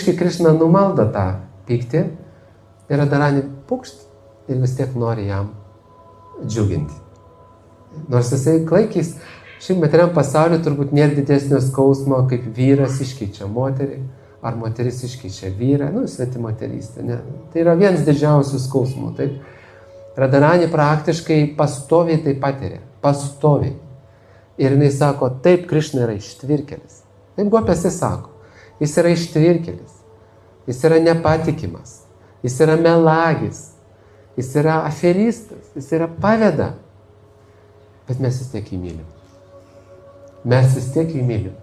biški Krišna numaldo tą pyktį ir Radharani pukšt ir vis tiek nori jam džiuginti. Nors jisai klaikys, šiaip materiam pasauliu turbūt nėra didesnio skausmo, kaip vyras iškeičia moterį, ar moteris iškeičia vyrą, svetimoterystė. Ne. Tai yra vienas didžiausių skausmų. Taip. Radharani praktiškai pastoviai tai patiria. Pastoviai. Ir jinai sako, taip, Krišna yra ištvirkelis. Taip gopės jis sako. Jis yra ištvirkelis. Jis yra nepatikimas. Jis yra melagis. Jis yra aferistas. Jis yra paveda. Bet mes vis tiek jį mylim. Mes vis tiek jį mylim.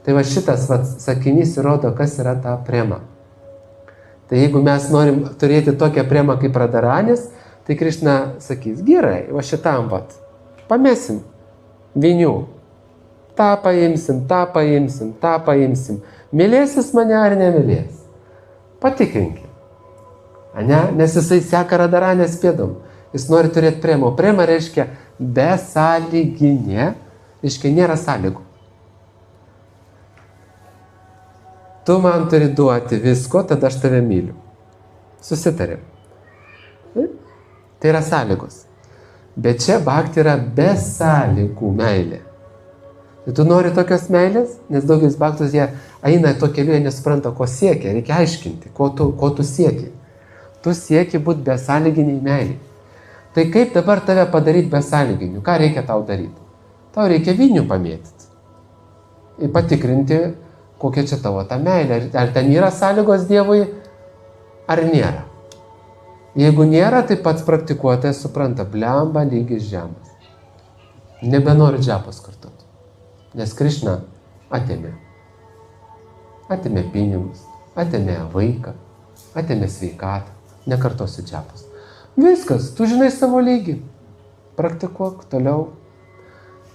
Tai va šitas sakinys įrodo, kas yra ta prema. Tai jeigu mes norim turėti tokią premą kaip Radharanis, tai Krišna sakys, gerai, va šitam pamesim vinių. tą paimsim, tą paimsim, tą paimsim. Mylėsis mane ar nemylės? Patikrinkim. Ane? Nes jisai seka Radharanės pėdom. Jis nori turėti prema. Prema reiškia besąlyginė, reiškia nėra sąlygų. Tu man turi duoti visko, tada aš tave myliu. Susitarėm. Tai yra sąlygos. Bet čia bhakti yra besąlygų meilė. Tai tu nori tokios meilės, nes daugelis bhaktus jie eina to keliu, jie nesupranta, ko siekia. Reikia aiškinti, ko tu sieki. Tu sieki būti besąlyginiai meilė. Tai kaip dabar tave padaryti besąlyginiu? Ką reikia tau daryti? Tau reikia vinių pamėtyti. Ir patikrinti, kokia čia tavo ta meilė. Ar ten yra sąlygos Dievui, ar nėra. Jeigu nėra, tai pats praktikuotojas supranta, blemba lygis žemas. Nebenori džapos kartoti. Nes Krišna atėmė. Atėmė pinigus, atėmė vaiką, atėmė sveikatą. Nekartosiu džapos. Viskas, tu žinai savo lygį. Praktikuok toliau.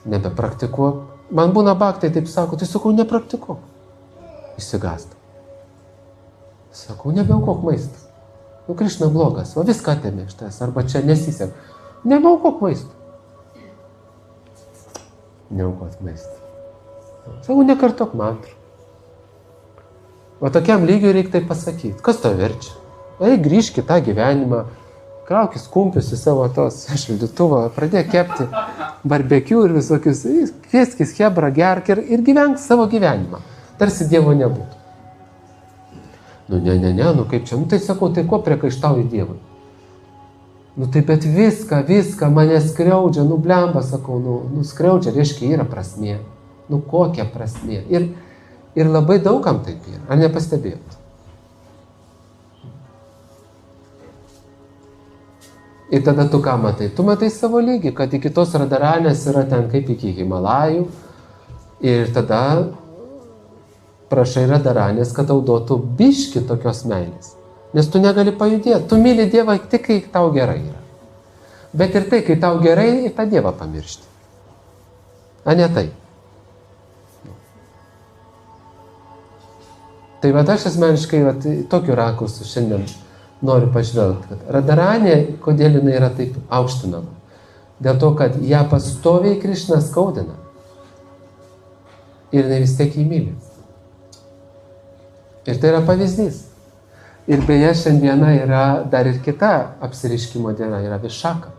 Nebepraktikuok. Man būna bhaktai taip sako, tai sakau, nepraktikuok. Išsigąsta. Sakau, nebeaukok maistą. Nu, Krišna blogas, o viską atėmė iš tavęs, arba čia nesisek. Nebeaukok maistą. Neaukot maistą. Sakau, nekartok mantrų. O tokiam lygiui reikia tai pasakyti. Kas to verčia? Ei, grįžk į tą gyvenimą, kraukis kumpius į savo tos šildytuvą, pradėk kepti barbekių ir visokius, kvieskis hebrą, gerk ir gyvenk savo gyvenimą. Tarsi Dievo nebūtų. Nu kaip čia, tai sakau, tai ko priekaištauji Dievui? Nu tai bet viską mane skriaudžia, blemba, sakau, skriaudžia, reiškia, yra prasmė. Kokia prasmė? Ir labai daugam taip yra, ar nepastebėjot? Ir tada tu ką matai? Tu matai savo lygį, kad iki tos Radharanės yra ten kaip iki Himalajų. Ir tada prašai Radharanės, kad tau duotų biškį tokios meilės. Nes tu negali pajudėti. Tu myli Dievą tik, kai tau gerai yra. Bet ir tai, kai tau gerai, ir tą Dievą pamiršti. A ne tai? Tai aš asmeniškai tokiu rakursu šiandien noriu pažvelgti, kad Radharanė, kodėl jinai yra taip aukštinama? Dėl to, kad ją pastoviai Krišna skaudina. Ir jinai vis tiek jį myli. Ir tai yra pavyzdys. Ir beje, šiandieną yra dar ir kita apsireiškimo diena, yra Višaka.